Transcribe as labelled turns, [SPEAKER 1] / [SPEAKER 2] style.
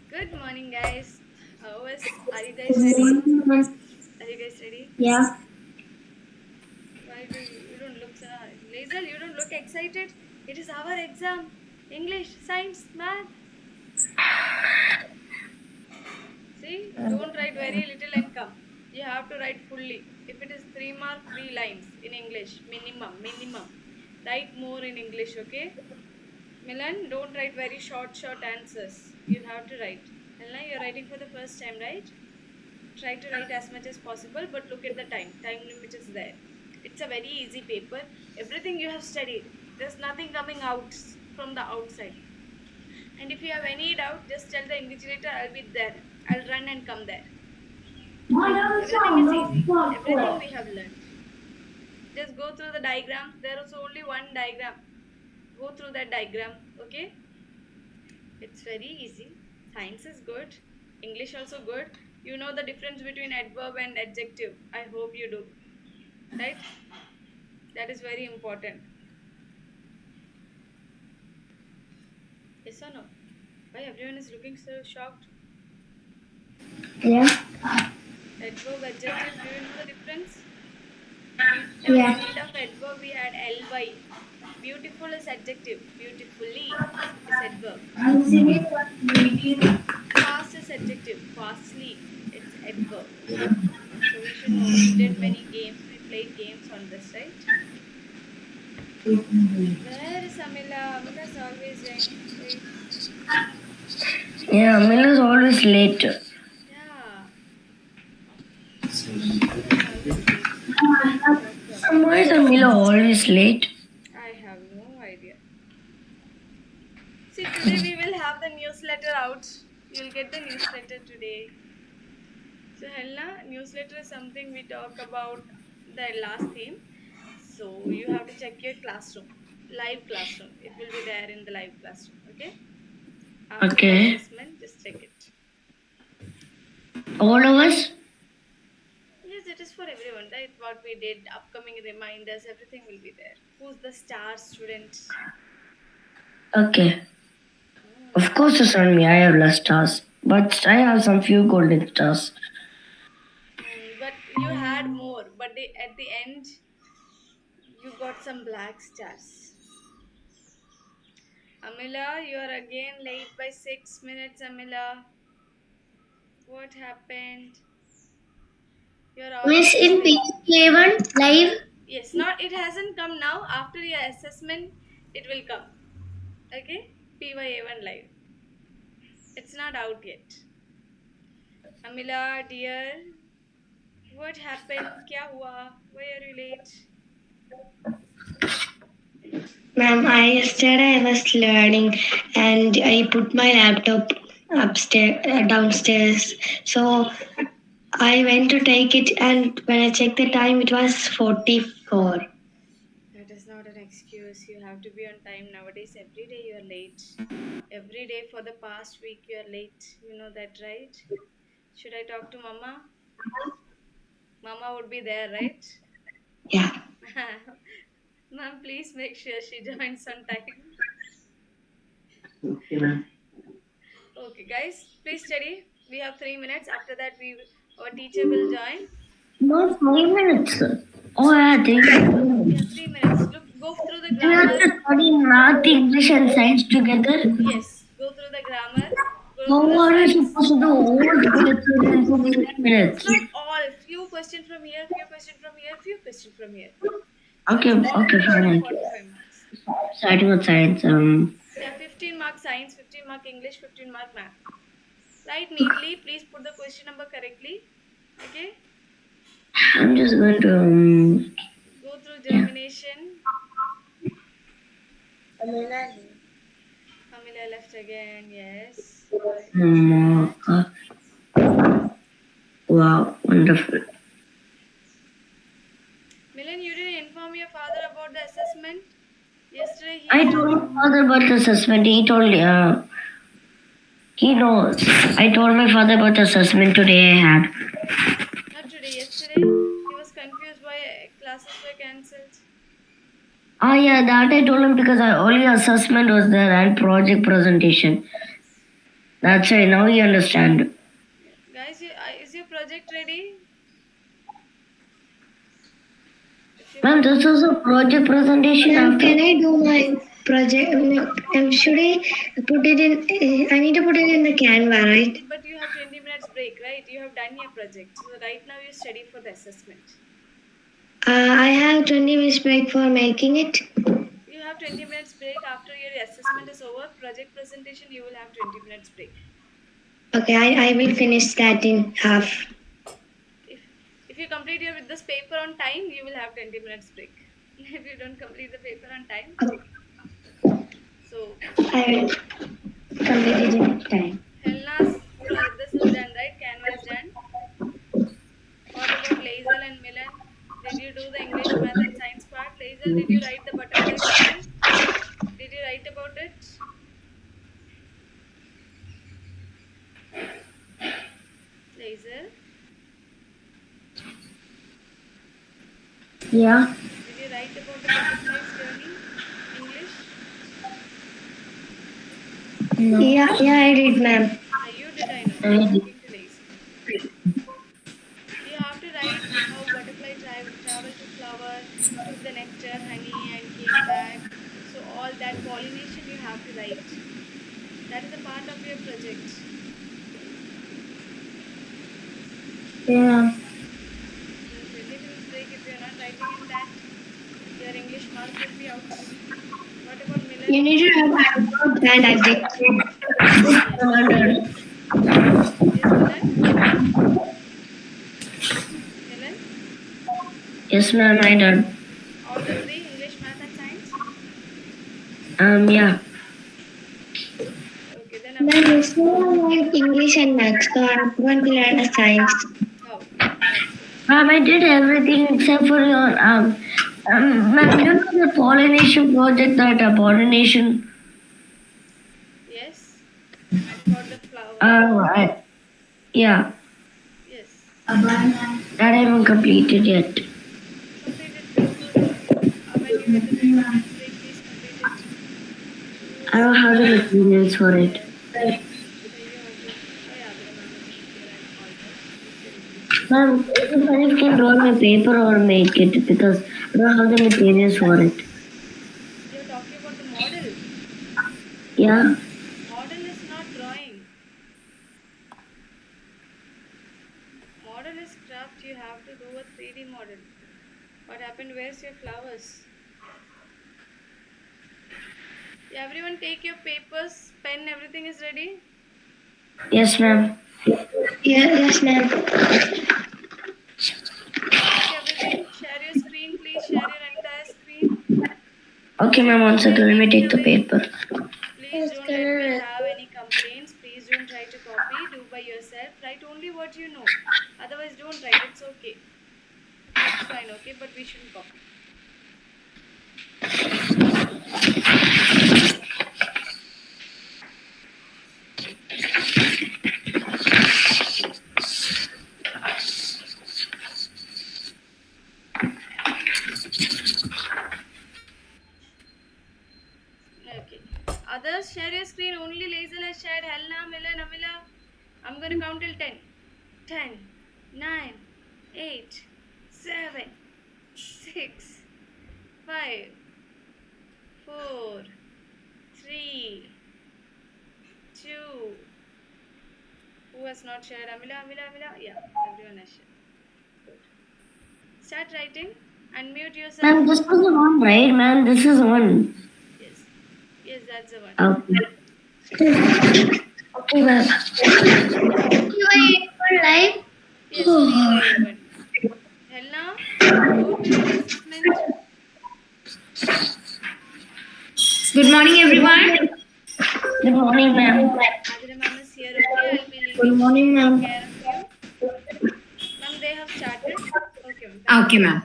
[SPEAKER 1] Good morning, guys. Are you guys ready? Are you guys ready?
[SPEAKER 2] Yeah,
[SPEAKER 1] Why do you don't look so Laser? You don't look excited. It is our exam. English, science, math. See, don't write very little and come. You have to write fully. If it is 3 mark, 3 lines in English, minimum. Write more in English, okay? Milan, don't write very short answers. You have to write. Elena, you're writing for the first time, right? Try to write as much as possible, but look at the time limit is there. It's a very easy paper. Everything you have studied, there's nothing coming out from the outside. And if you have any doubt, just tell the invigilator, I'll be there. I'll run and come there. Everything is easy. Everything we have learned. Just go through the diagrams. There is only one diagram. Go through that diagram, okay? It's very easy. Science is good. English also good. You know the difference between adverb and adjective. I hope you do. Right? That is very important. Yes or no? Why everyone is looking so shocked?
[SPEAKER 2] yeah,
[SPEAKER 1] Adverb, adjective, do you know the difference?
[SPEAKER 2] yeah.
[SPEAKER 1] Instead of adverb, we had ly. Beautiful is adjective. Beautifully is adverb. Fast is adjective. Fastly, it's adverb. So we should know. We did many games. We played games on this, right? Where is Amila? Amila's always late.
[SPEAKER 2] Yeah, Mila's always late.
[SPEAKER 1] Yeah, Amila's always late. What problem?
[SPEAKER 2] Why is Mila always late?
[SPEAKER 1] I have no idea. See, today we will have the newsletter out. You'll get the newsletter today. So, Helena, newsletter is something we talk about the last theme. So, you have to check your classroom, live classroom. It will be there in the live classroom. Okay. After the
[SPEAKER 2] Okay.
[SPEAKER 1] assessment, just check it.
[SPEAKER 2] All of us?
[SPEAKER 1] Yes, it is for everyone, right? What we did, upcoming reminders, everything will be there. Who's the star student?
[SPEAKER 2] Okay. Of
[SPEAKER 1] Hmm.
[SPEAKER 2] course it's on me. I have less stars. But I have some few golden stars.
[SPEAKER 1] But you had more. But at the end, you got some black stars. Amila, you are again late by 6 minutes. Amila, what happened? You are
[SPEAKER 2] Miss
[SPEAKER 1] always
[SPEAKER 2] in
[SPEAKER 1] late.
[SPEAKER 2] PYA1 live?
[SPEAKER 1] Yes, not it hasn't come now. After your assessment, it will come. Okay? PYA1 live. It's not out yet. Amila, dear, what happened? Kya hua? Why are you late?
[SPEAKER 2] Ma'am, yesterday I was learning and I put my laptop upstairs, downstairs. So I went to take it and when I checked the time, it was 44.
[SPEAKER 1] That is not an excuse. You have to be on time nowadays. Every day you are late. Every day for the past week you are late. You know that, right? Should I talk to Mama? Mama would be there, right?
[SPEAKER 2] Yeah.
[SPEAKER 1] Ma'am, please make sure she joins on time.
[SPEAKER 2] Okay, ma'am.
[SPEAKER 1] Okay, guys, please study. We have 3 minutes. After that, our teacher will join.
[SPEAKER 2] No, 5 minutes. Oh, yeah, 3 minutes.
[SPEAKER 1] Yeah, 3 minutes. Look, go through the
[SPEAKER 2] We have
[SPEAKER 1] grammar.
[SPEAKER 2] to study math, English, and science together.
[SPEAKER 1] Yes, go through the grammar. Go through
[SPEAKER 2] How
[SPEAKER 1] the
[SPEAKER 2] are we
[SPEAKER 1] science.
[SPEAKER 2] supposed to do all together in 2 minutes?
[SPEAKER 1] It's not all. Few questions from here, few questions from here, few questions from here. So
[SPEAKER 2] Okay,
[SPEAKER 1] it's
[SPEAKER 2] okay,
[SPEAKER 1] altogether
[SPEAKER 2] fine.
[SPEAKER 1] 45 marks.
[SPEAKER 2] Starting with science.
[SPEAKER 1] Yeah, 15 mark science, 15 mark English, 15 mark math. Write neatly. Please put the question number correctly. Okay.
[SPEAKER 2] I'm just going to
[SPEAKER 1] Go through
[SPEAKER 2] yeah.
[SPEAKER 1] germination. Amila left again. Yes. Why? What's that?
[SPEAKER 2] Wow, wonderful.
[SPEAKER 1] Milan, you didn't inform your father about the assessment. Yesterday he
[SPEAKER 2] I
[SPEAKER 1] had.
[SPEAKER 2] told my father about the assessment. He knows. I told my father about the assessment today I had.
[SPEAKER 1] Not today, yesterday. He was confused why classes were cancelled.
[SPEAKER 2] Ah, yeah, that I told him because only assessment was there and project presentation. That's right. Now you understand.
[SPEAKER 1] Guys, is your project ready? If your
[SPEAKER 2] Ma'am, this is a project presentation.
[SPEAKER 3] Ma'am,
[SPEAKER 2] After
[SPEAKER 3] can I do my project? Should I put it in? I need to put it in the Canva, right?
[SPEAKER 1] But you have 20 minutes break, right? You have done your project. So right now you study for the assessment.
[SPEAKER 3] I have 20 minutes break for making it.
[SPEAKER 1] You have 20 minutes break after your assessment is over. Project presentation, you will have 20 minutes break.
[SPEAKER 3] Okay, I will finish that in half.
[SPEAKER 1] If if you complete your with this paper on time, you will have 20 minutes break. If you don't complete the paper on time, so
[SPEAKER 3] I will complete it in time.
[SPEAKER 1] Helna's this is done, right? Canva is done. What about Lazel and Milan? Did you do the English, math, and science part? Lazel, did you write the butterfly travel? Did you write about it? Laser,
[SPEAKER 2] yeah.
[SPEAKER 1] did you write about the butterfly's journey? English?
[SPEAKER 2] No.
[SPEAKER 3] Yeah, I did, ma'am.
[SPEAKER 1] You did, I know. I'm talking to Laser. You have to write how butterfly traveled to flower, took the nectar, honey, and came back. So all that pollination you have to write. That is a part of your project.
[SPEAKER 2] Yeah.
[SPEAKER 1] So 20 minutes break. If you are not writing in that, your English mark will be out. What about Milan?
[SPEAKER 3] You need to have a and I did.
[SPEAKER 1] Yes. Yes, Milan? Milan?
[SPEAKER 2] Yes, ma'am, I done.
[SPEAKER 1] All the three, English, math, and science?
[SPEAKER 2] Yeah.
[SPEAKER 1] Okay, then
[SPEAKER 3] Ma'am, you still like English and math, so I'm going to learn a science.
[SPEAKER 1] oh, that's good.
[SPEAKER 2] Ma'am, I did everything except for your ma'am, you know the pollination project, that pollination.
[SPEAKER 1] Yes. For the flower.
[SPEAKER 2] I, yeah,
[SPEAKER 1] Yes.
[SPEAKER 2] that I haven't completed yet.
[SPEAKER 1] Complete it, please do it. When you get the 20 minutes break, please complete it.
[SPEAKER 2] I don't have the materials for it.
[SPEAKER 1] So you have to. Oh, yeah, the ma'am is here and all that.
[SPEAKER 2] Ma'am, if you can draw my paper or make it, because I don't have the materials for it.
[SPEAKER 1] You're talking about the model.
[SPEAKER 2] Yeah.
[SPEAKER 1] Model is not drawing. Model is craft. You have to do a 3D model. What happened? Where's your flowers? Yeah, everyone take your papers, pen, everything is ready?
[SPEAKER 2] Yes, ma'am.
[SPEAKER 3] Yes, ma'am.
[SPEAKER 1] Take everything. Share your screen, please. Share your entire screen.
[SPEAKER 2] Okay, ma'am, one second. Let me take the paper.
[SPEAKER 1] Please don't let me have any complaints. Please don't try to copy. Do by yourself. Write only what you know. Otherwise, don't write. It's okay. It's fine, okay? But we shouldn't copy. Okay. Others, share your screen. Only Lazel has shared. Helena, Milan, Amila. I'm going to count till 10. 10, 9, 8, 7, 6, 5, 4, 3, 2. Who has not shared? Amila, Amila, Amila. Yeah, everyone has shared. Good. Start writing. Unmute yourself.
[SPEAKER 2] Ma'am, this was the one, right, ma'am? This is one.
[SPEAKER 1] Yes. Yes, that's the one.
[SPEAKER 2] Okay. Okay, ma'am.
[SPEAKER 3] Live?
[SPEAKER 1] Yes, PYA1. Helena, go to your assessment.
[SPEAKER 3] Good morning, everyone.
[SPEAKER 2] Good morning, ma'am.
[SPEAKER 1] Adira ma'am is here, okay? I'll be leaving.
[SPEAKER 3] Good morning, ma'am.
[SPEAKER 1] Take care of you. Ma'am, they have started. Okay, ma'am.
[SPEAKER 3] Okay, ma'am.